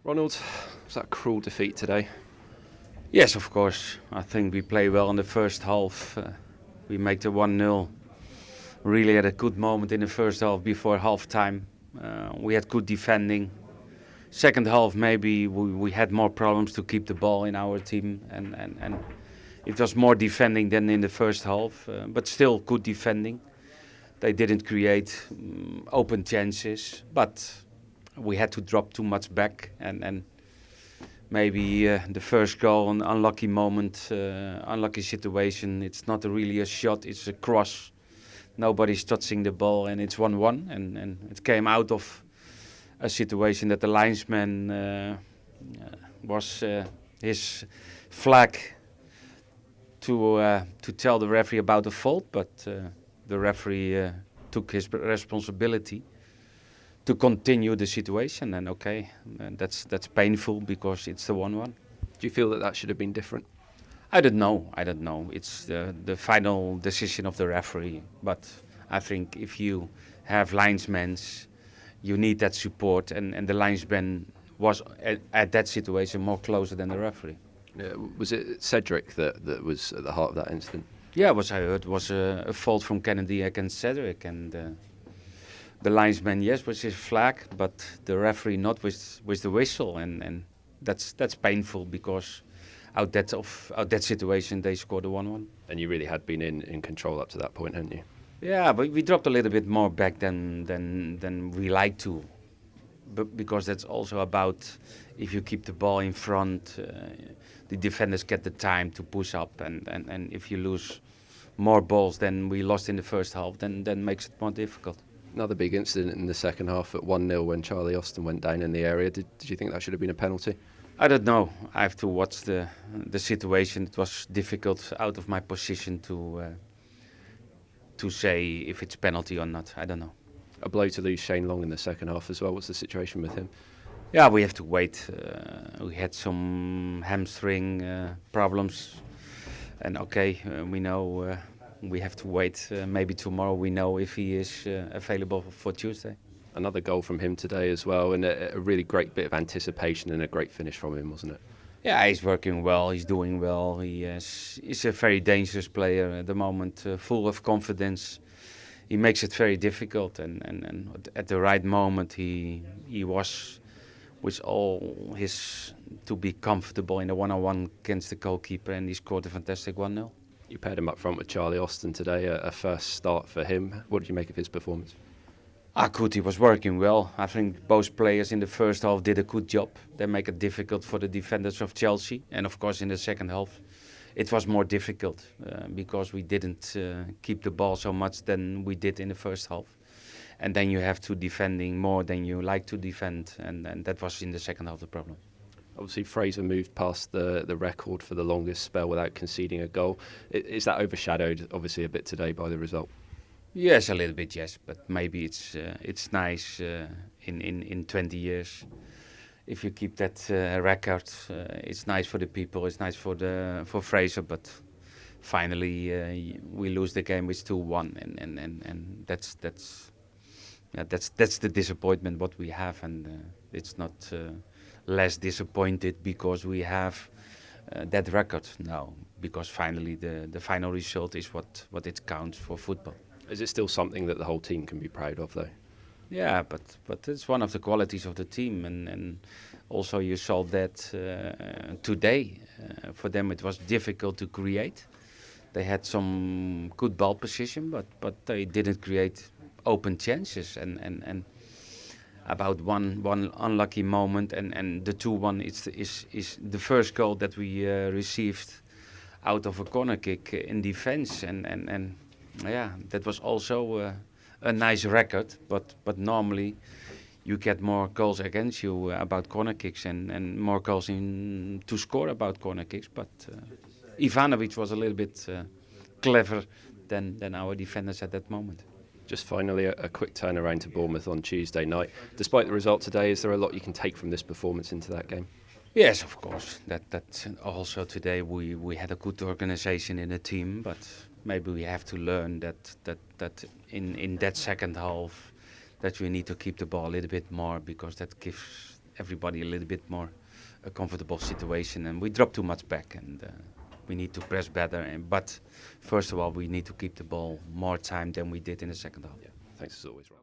Ronald, was that a cruel defeat today? Yes, of course. I think we play well in the first half. We make the 1-0. Really had a good moment in the first half before half time. We had good defending. Second half, maybe we had more problems to keep the ball in our team. And it was more defending than in the first half. But still good defending. They didn't create open chances. But we had to drop too much back. And maybe the first goal, an unlucky moment, unlucky situation. It's not really a shot, it's a cross. Nobody's touching the ball and it's 1-1. And it came out of a situation that the linesman was his flag to tell the referee about the fault, but the referee took his responsibility to continue the situation, and that's painful because it's the 1-1. Do you feel that should have been different? I don't know. It's the final decision of the referee. But I think if you have linesmen, you need that support, and the linesman was at that situation more closer than the referee. Was it Cedric that was at the heart of that incident? Yeah, what I heard was a fault from Kennedy against Cedric, and the linesman, yes, with his flag, but the referee not with the whistle, and that's painful because out that situation they scored a 1-1. And you really had been in control up to that point, hadn't you? Yeah, but we dropped a little bit more back than we like to, but because that's also about if you keep the ball in front, the defenders get the time to push up, and if you lose more balls than we lost in the first half, then makes it more difficult. Another big incident in the second half at 1-0 when Charlie Austin went down in the area. Did you think that should have been a penalty? I don't know. I have to watch the situation. It was difficult out of my position to say if it's penalty or not. I don't know. A blow to lose Shane Long in the second half as well. What's the situation with him? Yeah, we have to wait. We had some hamstring problems, and we know we have to wait. Maybe tomorrow we know if he is available for Tuesday. Another goal from him today as well, and a really great bit of anticipation and a great finish from him, wasn't it? Yeah, he's working well, he's doing well. He's a very dangerous player at the moment, full of confidence. He makes it very difficult, and at the right moment he was with all his to be comfortable in a one-on-one against the goalkeeper, and he scored a fantastic 1-0. You paired him up front with Charlie Austin today, a first start for him. What did you make of his performance? Good, he was working well. I think both players in the first half did a good job. They make it difficult for the defenders of Chelsea. And of course in the second half it was more difficult because we didn't keep the ball so much than we did in the first half. And then you have to defending more than you like to defend. And that was in the second half the problem. Obviously Fraser moved past the record for the longest spell without conceding a goal. Is that overshadowed obviously a bit today by the result? Yes, a little bit, yes, but maybe it's nice in 20 years. If you keep that record, it's nice for the people, it's nice for Fraser, but finally we lose the game with 2-1, and that's the disappointment what we have, and it's not less disappointed because we have that record now, because finally the final result is what it counts for football. Is it still something that the whole team can be proud of, though? Yeah, but it's one of the qualities of the team, and also you saw that today. For them it was difficult to create. They had some good ball position, but they didn't create open chances, and about one unlucky moment, and the 2-1 is the first goal that we received out of a corner kick in defense, and yeah, that was also a nice record, but normally you get more goals against you about corner kicks and more goals to score about corner kicks, but Ivanovic was a little bit clever than our defenders at that moment. Just finally, a quick turnaround to Bournemouth on Tuesday night. Despite the result today, is there a lot you can take from this performance into that game? Yes, of course. That also today we had a good organisation in the team, but maybe we have to learn that in that second half that we need to keep the ball a little bit more, because that gives everybody a little bit more a comfortable situation, and we dropped too much back, and we need to press better. But first of all, we need to keep the ball more time than we did in the second half. Yeah, thanks as always, Rob.